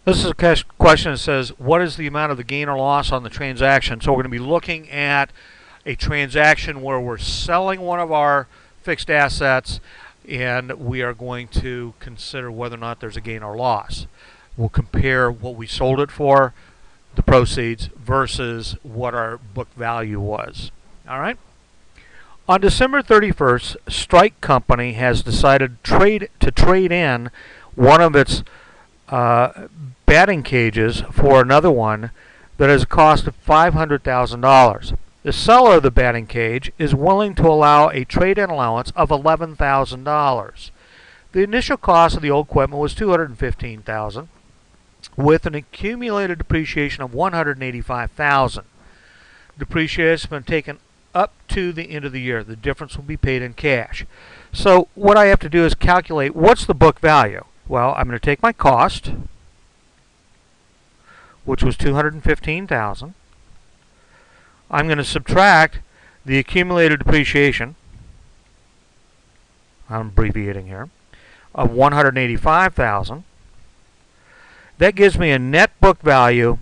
This is a question that says, what is the amount of the gain or loss on the transaction? So we're going to be looking at a transaction where we're selling one of our fixed assets, and we are going to consider whether or not there's a gain or loss. We'll compare what we sold it for, the proceeds, versus what our book value was. All right? On December 31st, Strike Company has decided to trade in one of its batting cages for another one that has a cost of $500,000. The seller of the batting cage is willing to allow a trade-in allowance of $11,000. The initial cost of the old equipment was $215,000, with an accumulated depreciation of $185,000. Depreciation has been taken up to the end of the year. The difference will be paid in cash. So what I have to do is calculate what's the book value. Well, I'm going to take my cost, which was $215,000. I'm going to subtract the accumulated depreciation, I'm abbreviating here, of $185,000. That gives me a net book value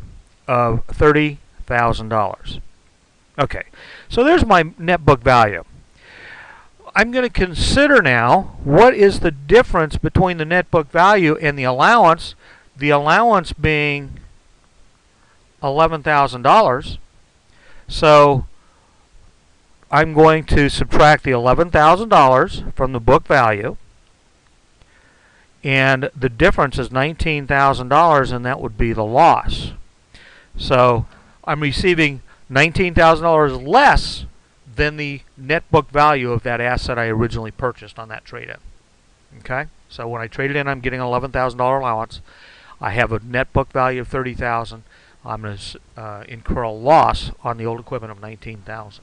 of $30,000. Okay, so there's my net book value. I'm going to consider now what is the difference between the net book value and the allowance being $11,000. So I'm going to subtract the $11,000 from the book value, and the difference is $19,000, and that would be the loss. So I'm receiving $19,000 less than the net book value of that asset I originally purchased on that trade-in. Okay? So when I trade it in, I'm getting an $11,000 allowance. I have a net book value of $30,000. I'm going to incur a loss on the old equipment of $19,000.